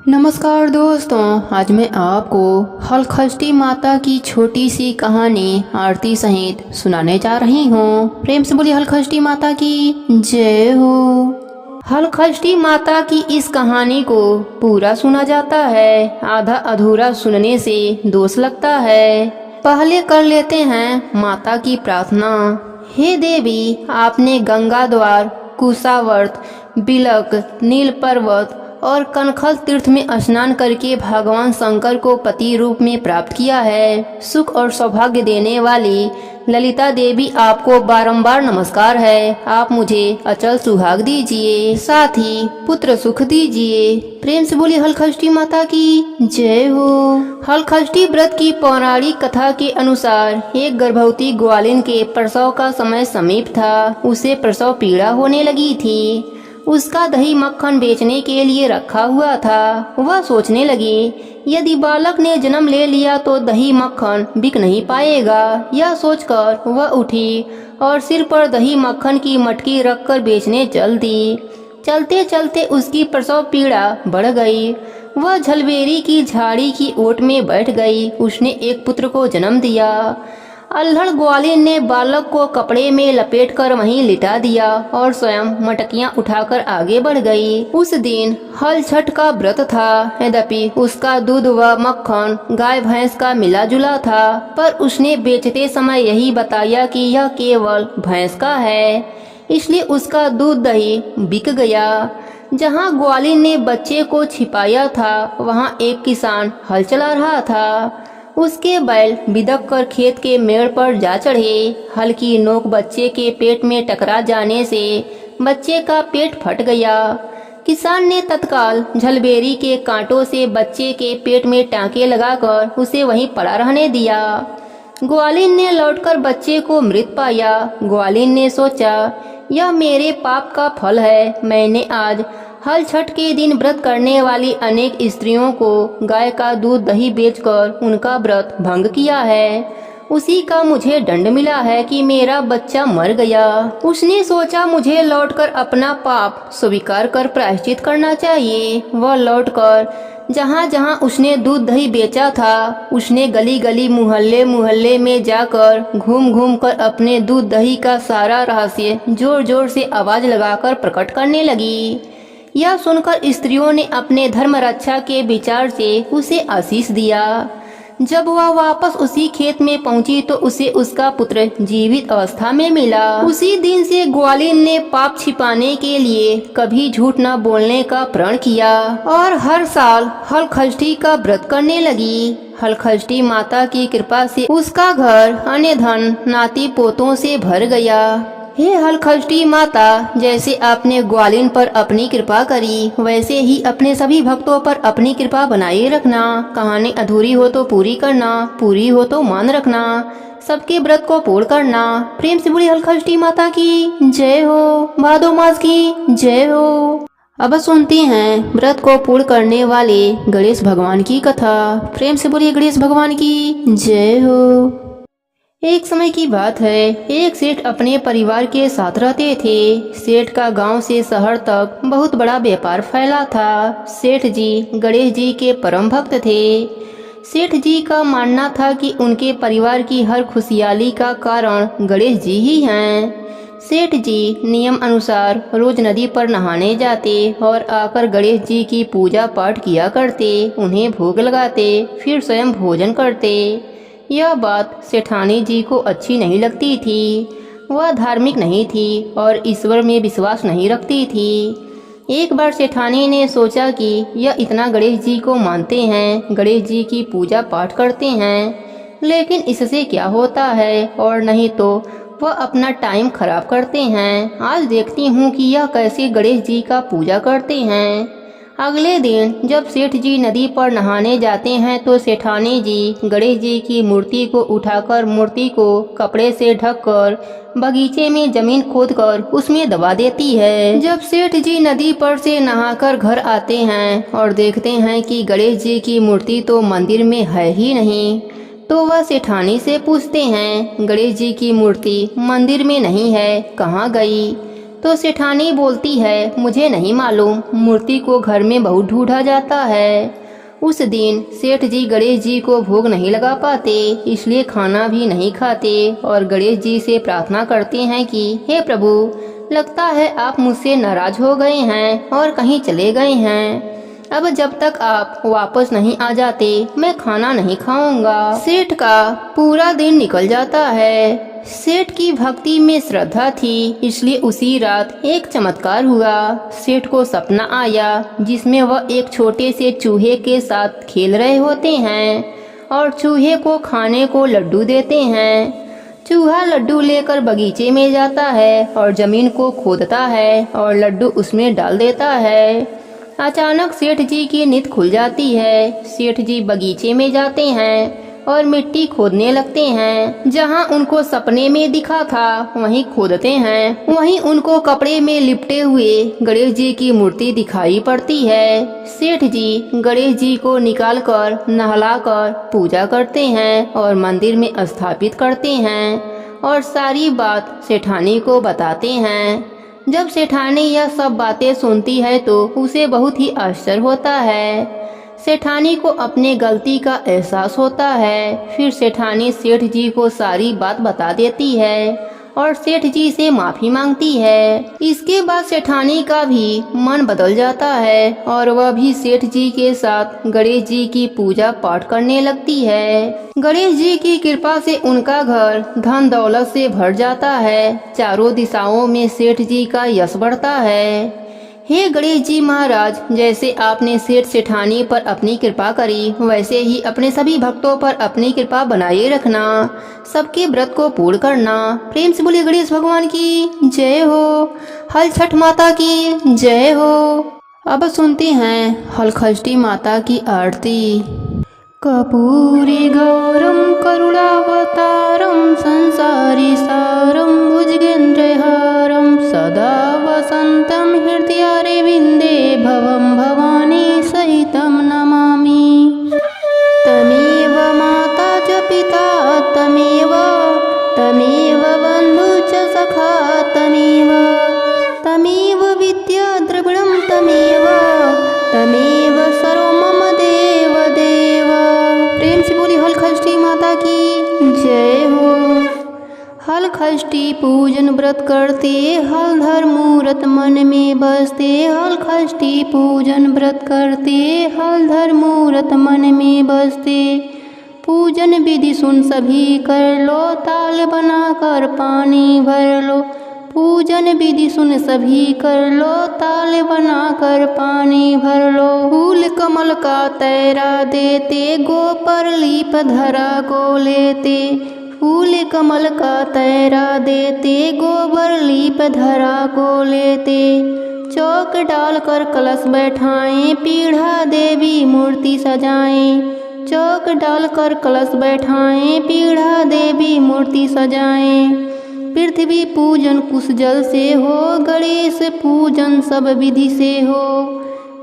नमस्कार दोस्तों, आज मैं आपको हलखष्टी माता की छोटी सी कहानी आरती सहित सुनाने जा रही हूँ। प्रेम से बोलिए हलखष्टी माता की जय हो। हलखष्टी माता की इस कहानी को पूरा सुना जाता है, आधा अधूरा सुनने से दोष लगता है। पहले कर लेते हैं माता की प्रार्थना। हे देवी, आपने गंगा द्वार, कुशावर्त, बिलक, नील पर्वत और कनखल तीर्थ में स्नान करके भगवान शंकर को पति रूप में प्राप्त किया है। सुख और सौभाग्य देने वाली ललिता देवी, आपको बारंबार नमस्कार है। आप मुझे अचल सुहाग दीजिए, साथ ही पुत्र सुख दीजिए। प्रेम से बोली हलखष्टी माता की जय हो। हलखष्टी व्रत की पौराणिक कथा के अनुसार एक गर्भवती ग्वालिन के प्रसव का समय समीप था। उसे प्रसव पीड़ा होने लगी थी। उसका दही मक्खन बेचने के लिए रखा हुआ था। वह सोचने लगी, यदि बालक ने जन्म ले लिया तो दही मक्खन बिक नहीं पाएगा। यह सोचकर वह उठी और सिर पर दही मक्खन की मटकी रखकर बेचने चल दी। चलते चलते उसकी प्रसव पीड़ा बढ़ गई। वह झलबेरी की झाड़ी की ओट में बैठ गई। उसने एक पुत्र को जन्म दिया। अल्हड़ ग्वालिन ने बालक को कपड़े में लपेटकर वहीं लिटा दिया और स्वयं मटकियां उठाकर आगे बढ़ गई। उस दिन हल छठ का व्रत था। यद्यपि उसका दूध व मक्खन गाय भैंस का मिला जुला था, पर उसने बेचते समय यही बताया कि यह केवल भैंस का है, इसलिए उसका दूध दही बिक गया। जहाँ ग्वालिन ने बच्चे को छिपाया था, वहाँ एक किसान हल चला रहा था। उसके बैल बिदक कर खेत के मेड़ पर जा चढ़े। हल की नोक बच्चे के पेट में टकरा जाने से बच्चे का पेट फट गया। किसान ने तत्काल झलबेरी के कांटों से बच्चे के पेट में टांके लगाकर उसे वहीं पड़ा रहने दिया। ग्वालिन ने लौटकर बच्चे को मृत पाया। ग्वालिन ने सोचा, यह मेरे पाप का फल है। मैंने आज हल छठ के दिन व्रत करने वाली अनेक स्त्रियों को गाय का दूध दही बेचकर उनका व्रत भंग किया है। उसी का मुझे दंड मिला है कि मेरा बच्चा मर गया। उसने सोचा, मुझे लौटकर अपना पाप स्वीकार कर प्रायश्चित करना चाहिए। वह लौटकर जहाँ जहाँ उसने दूध दही बेचा था, उसने गली गली मोहल्ले मोहल्ले में जाकर घूम घूम कर अपने दूध दही का सारा रहस्य जोर जोर से आवाज लगाकर प्रकट करने लगी। यह सुनकर स्त्रियों ने अपने धर्म रक्षा के विचार से उसे आशीष दिया। जब वह वापस उसी खेत में पहुंची तो उसे उसका पुत्र जीवित अवस्था में मिला। उसी दिन से ग्वालिन ने पाप छिपाने के लिए कभी झूठ न बोलने का प्रण किया और हर साल हलखष्टी का व्रत करने लगी। हलखष्टी माता की कृपा से उसका घर अन्य धन नाती पोतों से भर गया। हे हलखष्टी माता, जैसे आपने ग्वालिन पर अपनी कृपा करी, वैसे ही अपने सभी भक्तों पर अपनी कृपा बनाए रखना। कहानी अधूरी हो तो पूरी करना, पूरी हो तो मान रखना। सबके व्रत को पूर्ण करना। प्रेम से बोली हलखष्टी माता की जय हो। भादो मास की जय हो। अब सुनते हैं व्रत को पूर्ण करने वाले गणेश भगवान की कथा। प्रेम से बोलिए गणेश भगवान की जय हो। एक समय की बात है, एक सेठ अपने परिवार के साथ रहते थे। सेठ का गांव से शहर तक बहुत बड़ा व्यापार फैला था। सेठ जी गणेश जी के परम भक्त थे। सेठ जी का मानना था कि उनके परिवार की हर खुशहाली का कारण गणेश जी ही हैं। सेठ जी नियम अनुसार रोज नदी पर नहाने जाते और आकर गणेश जी की पूजा पाठ किया करते, उन्हें भोग लगाते, फिर स्वयं भोजन करते। यह बात सेठानी जी को अच्छी नहीं लगती थी। वह धार्मिक नहीं थी और ईश्वर में विश्वास नहीं रखती थी। एक बार सेठानी ने सोचा कि यह इतना गणेश जी को मानते हैं, गणेश जी की पूजा पाठ करते हैं, लेकिन इससे क्या होता है, और नहीं तो वह अपना टाइम खराब करते हैं। आज देखती हूँ कि यह कैसे गणेश जी का पूजा करते हैं। अगले दिन जब सेठ जी नदी पर नहाने जाते हैं तो सेठानी जी गणेश जी की मूर्ति को उठाकर मूर्ति को कपड़े से ढककर बगीचे में जमीन खोदकर उसमें दबा देती है। जब सेठ जी नदी पर से नहाकर घर आते हैं और देखते हैं कि गणेश जी की मूर्ति तो मंदिर में है ही नहीं, तो वह सेठानी से पूछते हैं, गणेश जी की मूर्ति मंदिर में नहीं है, कहाँ गई? तो सेठानी बोलती है, मुझे नहीं मालूम, मूर्ति को घर में बहुत ढूंढा जाता है। उस दिन सेठ जी गणेश जी को भोग नहीं लगा पाते, इसलिए खाना भी नहीं खाते और गणेश जी से प्रार्थना करते हैं कि हे प्रभु, लगता है आप मुझसे नाराज हो गए हैं और कहीं चले गए हैं। अब जब तक आप वापस नहीं आ जाते मैं खाना नहीं खाऊंगा। सेठ का पूरा दिन निकल जाता है। सेठ की भक्ति में श्रद्धा थी, इसलिए उसी रात एक चमत्कार हुआ। सेठ को सपना आया जिसमें वह एक छोटे से चूहे के साथ खेल रहे होते हैं और चूहे को खाने को लड्डू देते हैं। चूहा लड्डू लेकर बगीचे में जाता है और जमीन को खोदता है और लड्डू उसमें डाल देता है। अचानक सेठ जी की नींद खुल जाती है। सेठ जी बगीचे में जाते हैं और मिट्टी खोदने लगते हैं। जहां उनको सपने में दिखा था वहीं खोदते हैं। वहीं उनको कपड़े में लिपटे हुए गणेश जी की मूर्ति दिखाई पड़ती है। सेठ जी गणेश जी को निकालकर नहलाकर पूजा करते हैं और मंदिर में स्थापित करते हैं और सारी बात सेठानी को बताते हैं। जब सेठानी यह सब बातें सुनती है तो उसे बहुत ही आश्चर्य होता है। सेठानी को अपने गलती का एहसास होता है। फिर सेठानी सेठ जी को सारी बात बता देती है और सेठ जी से माफी मांगती है। इसके बाद सेठानी का भी मन बदल जाता है और वह भी सेठ जी के साथ गणेश जी की पूजा पाठ करने लगती है। गणेश जी की कृपा से उनका घर धन दौलत से भर जाता है। चारों दिशाओं में सेठ जी का यश बढ़ता है। हे गणेश जी महाराज, जैसे आपने सेठ सेठानी पर अपनी कृपा करी वैसे ही अपने सभी भक्तों पर अपनी कृपा बनाए रखना। सबके व्रत को पूर्ण करना। प्रेम से बोलिए गणेश भगवान की जय हो। हल छठ माता की जय हो। अब सुनते हैं हलखष्टी माता की आरती। कर्पूरी गौरम करुणावतारम संसारी सारम भुजगेन्द्रहारम सदा वसंतम हृदयारविन्दे भवं भवानी सहितं नमामि। तमेव माता च पिता तमेव बन्धु च सखा तमेव विद्या द्रविणं तमेव सर्वं मम देव। प्रेम से बोली हलखष्टी माता की जय हो। हलखष्टी पूजन व्रत करते हलधर मूरत मन में बसते। हलखष्टी पूजन व्रत करते हलधर मूरत मन में बसते। पूजन विधि सुन सभी कर लो, ताल बनाकर पानी भर लो। पूजन विधि सुन सभी कर लो, ताल बनाकर पानी भर लो। फूल कमल का तैरा देते, गोपर लीप धरा को लेते। फूल कमल का तैरा देते, गोबर लीप धरा को लेते। चौक डालकर कलश बैठाएं, पीढ़ा देवी मूर्ति सजाएं। चौक डालकर कलश बैठाएं, पीढ़ा देवी मूर्ति सजाएं। पृथ्वी पूजन कुश जल से हो, गणेश पूजन सब विधि से हो।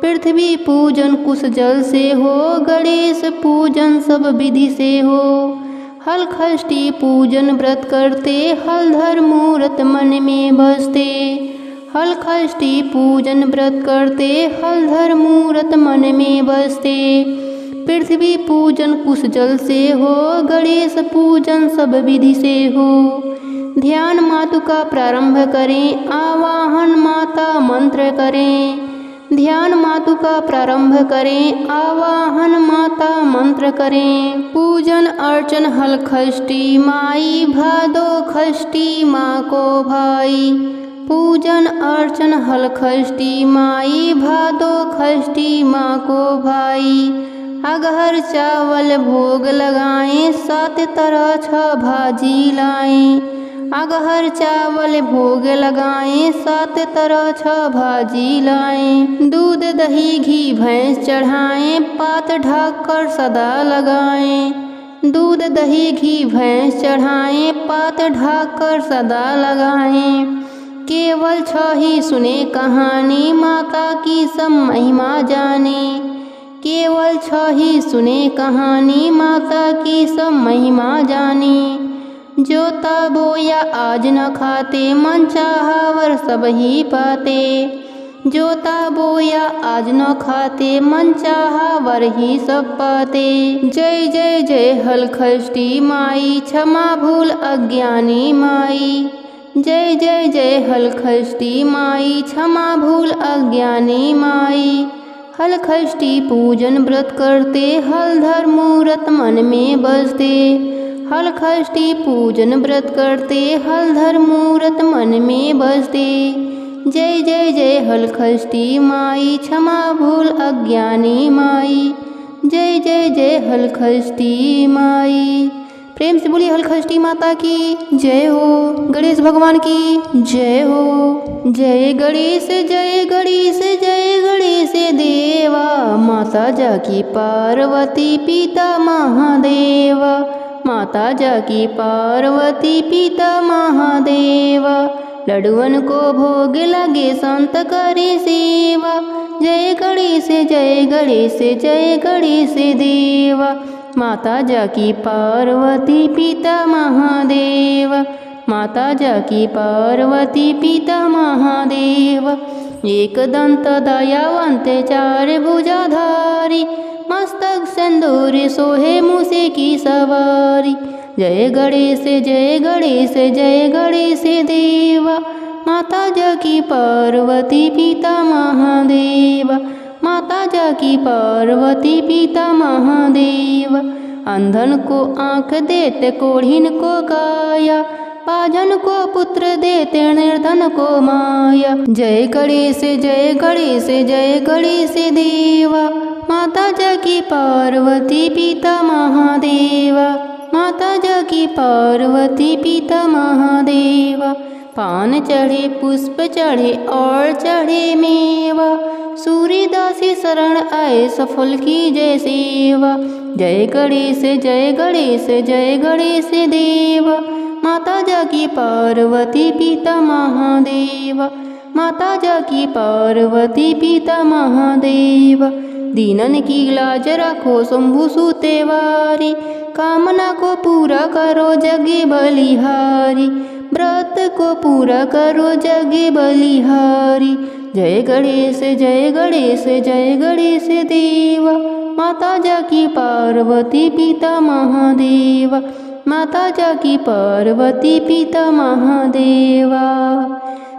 पृथ्वी पूजन कुश जल से हो, गणेश पूजन सब विधि से हो। हलखष्टी पूजन व्रत करते हलधर मूरत मन में बसते। हलखष्टी पूजन व्रत करते हलधर मूरत मन में बसते। पृथ्वी पूजन कुश जल से हो, गणेश पूजन सब विधि से हो। ध्यान मातु का प्रारंभ करें, आवाहन माता मंत्र करें। ध्यान मातु का प्रारंभ करें, आवाहन माता मंत्र करें। पूजन अर्चन हलखष्टी माई, भादो खष्टी माँ को भाई। पूजन अर्चन हलखष्टी माई, भादो खष्टी माँ को भाई। अगहर चावल भोग लगाएं, 7 तरह 6 भाजी लाएं। अगहर चावल भोग लगाएं, 7 तरह 6 भाजी लाएं। दूध दही घी भैंस चढ़ाएं, पात ढाक कर सदा लगाएं। दूध दही घी भैंस चढ़ाएं, पात ढाक कर सदा लगाएं। केवल 6 ही सुने कहानी, माता की सब महिमा जाने। केवल 6 ही सुने कहानी, माता की सब महिमा जाने। जोता बोया आज न खाते, मन चाहा वर सब ही पाते। जोता बोया आज न खाते, मन चाहा वर ही सब पाते। जय जय जय हलखष्टी माई, क्षमा भूल अज्ञानी माई। जय जय जय हलखष्टी माई, क्षमा भूल अज्ञानी माई। हलखष्टी पूजन व्रत करते, हलधर मूरत मन में बसते। हलखष्टी पूजन व्रत करते, हलधर मूरत मन में बसते। जय जय जय हलखष्टी माई, क्षमा भूल अज्ञानी माई। जय जय जय हलखष्टी माई। प्रेम से बोलिए हलखष्टी माता की जय हो। गणेश भगवान की जय हो। जय गणेश जय गणेश जय गणेश देवा, माता जाकी पार्वती पिता महादेवा। माता जाकी पार्वती पिता महादेवा, लडुअन को भोग लगे संत करे सेवा। जय गणेश जय गणेश जय गणेश देवा, माता जाकी पार्वती पिता महादेव। माता जाकी पार्वती पिता महादेव। एक दंत दयावंत चार भुजाधारी, मस्तक सिंदूर सोहे मूसे की सवारी। जय गणेश जय गणेश जय गणेश देवा, माता जाकी पार्वती पिता महादेव। माता जाकी पार्वती पिता महादेव। अंधन को आँख देते, कोढ़िन को काया, पाजन को पुत्र देते, निर्धन को माया। जय गणेश जय गणेश जय गणेश देवा, माता जाकी पार्वती पिता महादेवा। माता जाकी पार्वती पिता महादेवा। पान चढ़े पुष्प चढ़े और चढ़े मेवा, सूर्यदासी शरण आए सफल की जय सेवा। जय गणेश जय गणेश जय गणेश देवा, माता जाकी पार्वती पिता महादेवा। माता जाकी पार्वती पिता महादेवा। दीनन की लाज रखो शंभु सुतेवारी, कामना को पूरा करो जगे बलिहारी। व्रत को पूरा करो जगे बलिहारी। जय गणेश जय गणेश जय गणेश देवा, माता जाकी पार्वती पिता महादेवा। माता जाकी पार्वती पिता महादेवा।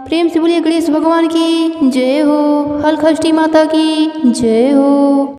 प्रेम से बोलिए गणेश भगवान की जय हो। हलखष्टी माता की जय हो।